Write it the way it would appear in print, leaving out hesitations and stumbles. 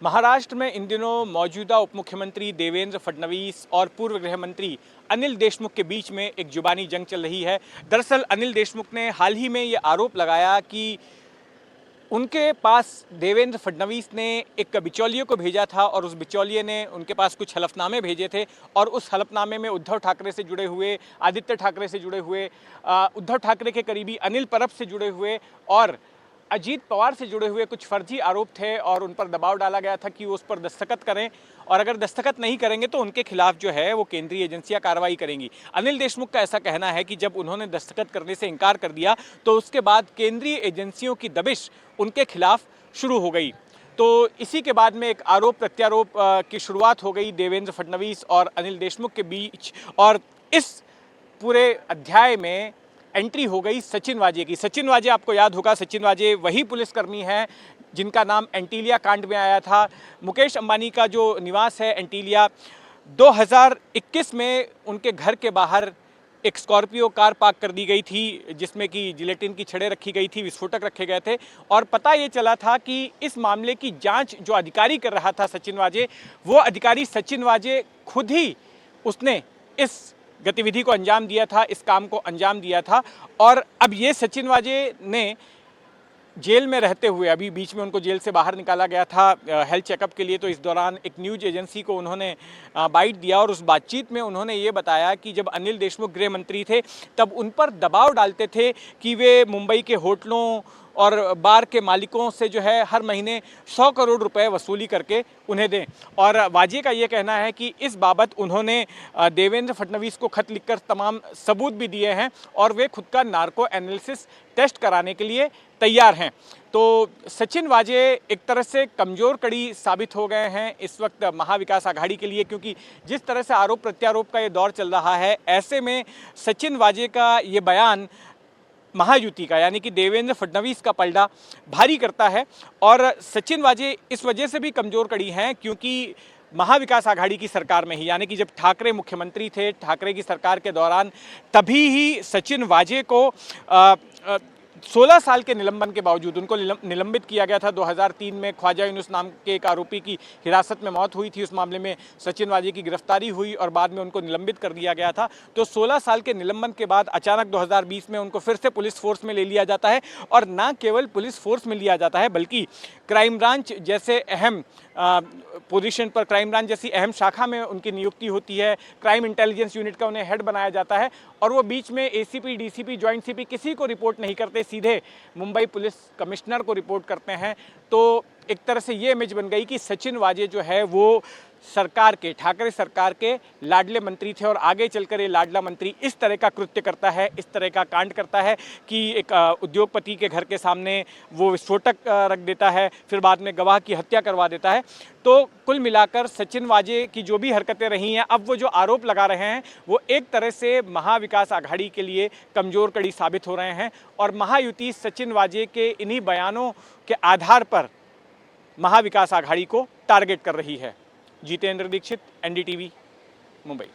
महाराष्ट्र में इन दिनों मौजूदा उप मुख्यमंत्री देवेंद्र फडणवीस और पूर्व गृह मंत्री अनिल देशमुख के बीच में एक जुबानी जंग चल रही है। दरअसल अनिल देशमुख ने हाल ही में ये आरोप लगाया कि उनके पास देवेंद्र फडणवीस ने एक बिचौलिए को भेजा था और उस बिचौलिए ने उनके पास कुछ हलफनामे भेजे थे और उस हलफनामे में उद्धव ठाकरे से जुड़े हुए, आदित्य ठाकरे से जुड़े हुए, उद्धव ठाकरे के करीबी अनिल परब से जुड़े हुए और अजीत पवार से जुड़े हुए कुछ फर्जी आरोप थे और उन पर दबाव डाला गया था कि वो उस पर दस्तखत करें और अगर दस्तखत नहीं करेंगे तो उनके खिलाफ जो है वो केंद्रीय एजेंसियां कार्रवाई करेंगी। अनिल देशमुख का ऐसा कहना है कि जब उन्होंने दस्तखत करने से इनकार कर दिया तो उसके बाद केंद्रीय एजेंसियों की दबिश उनके खिलाफ शुरू हो गई। तो इसी के बाद में एक आरोप प्रत्यारोप की शुरुआत हो गई देवेंद्र फडणवीस और अनिल देशमुख के बीच और इस पूरे अध्याय में एंट्री हो गई सचिन वाजे की। सचिन वाजे, आपको याद होगा, सचिन वाजे वही पुलिसकर्मी हैं जिनका नाम एंटीलिया कांड में आया था। मुकेश अंबानी का जो निवास है एंटीलिया, 2021 में उनके घर के बाहर एक स्कॉर्पियो कार पार्क कर दी गई थी जिसमें कि जिलेटिन की छड़ें रखी गई थी, विस्फोटक रखे गए थे और पता ये चला था कि इस मामले की जांच जो अधिकारी कर रहा था सचिन वाजे, वो अधिकारी सचिन वाजे खुद ही उसने इस गतिविधि को अंजाम दिया था, इस काम को अंजाम दिया था। और अब ये सचिन वाजे ने जेल में रहते हुए, अभी बीच में उनको जेल से बाहर निकाला गया था हेल्थ चेकअप के लिए, तो इस दौरान एक न्यूज एजेंसी को उन्होंने बाइट दिया और उस बातचीत में उन्होंने ये बताया कि जब अनिल देशमुख गृह मंत्री थे तब उन पर दबाव डालते थे कि वे मुंबई के होटलों और बार के मालिकों से जो है हर महीने 100 करोड़ रुपए वसूली करके उन्हें दें। और वाजे का ये कहना है कि इस बाबत उन्होंने देवेंद्र फडणवीस को खत लिखकर तमाम सबूत भी दिए हैं और वे खुद का नार्को एनालिसिस टेस्ट कराने के लिए तैयार हैं। तो सचिन वाजे एक तरह से कमज़ोर कड़ी साबित हो गए हैं इस वक्त महाविकास आघाड़ी के लिए, क्योंकि जिस तरह से आरोप प्रत्यारोप का ये दौर चल रहा है, ऐसे में सचिन वाजे का ये बयान महायुति का, यानी कि देवेंद्र फडणवीस का पलड़ा भारी करता है। और सचिन वाजे इस वजह से भी कमज़ोर कड़ी हैं क्योंकि महाविकास आघाड़ी की सरकार में ही, यानी कि जब ठाकरे मुख्यमंत्री थे, ठाकरे की सरकार के दौरान, तभी ही सचिन वाजे को 16 साल के निलंबन के बावजूद उनको निलंबित किया गया था। 2003 में ख्वाजा यूनुस नाम के एक आरोपी की हिरासत में मौत हुई थी, उस मामले में सचिन वाजे की गिरफ्तारी हुई और बाद में उनको निलंबित कर दिया गया था। तो 16 साल के निलंबन के बाद अचानक 2020 में उनको फिर से पुलिस फोर्स में ले लिया जाता है और ना केवल पुलिस फोर्स में लिया जाता है बल्कि क्राइम ब्रांच जैसे अहम पोजीशन पर, क्राइम ब्रांच जैसी अहम शाखा में उनकी नियुक्ति होती है। क्राइम इंटेलिजेंस यूनिट का उन्हें हेड बनाया जाता है और वो बीच में एसीपी, डीसीपी, जॉइंट सीपी किसी को रिपोर्ट नहीं करते, सीधे मुंबई पुलिस कमिश्नर को रिपोर्ट करते हैं। तो एक तरह से ये इमेज बन गई कि सचिन वाजे जो है वो सरकार के, ठाकरे सरकार के लाडले मंत्री थे और आगे चलकर ये लाडला मंत्री इस तरह का कृत्य करता है, इस तरह का कांड करता है कि एक उद्योगपति के घर के सामने वो विस्फोटक रख देता है, फिर बाद में गवाह की हत्या करवा देता है। तो कुल मिलाकर सचिन वाजे की जो भी हरकतें रही हैं, अब वो जो आरोप लगा रहे हैं, वो एक तरह से महाविकास आघाड़ी के लिए कमज़ोर कड़ी साबित हो रहे हैं और महायुति सचिन वाजे के इन्हीं बयानों के आधार पर महाविकास आघाड़ी को टारगेट कर रही है। जितेंद्र दीक्षित, एनडीटीवी, मुंबई।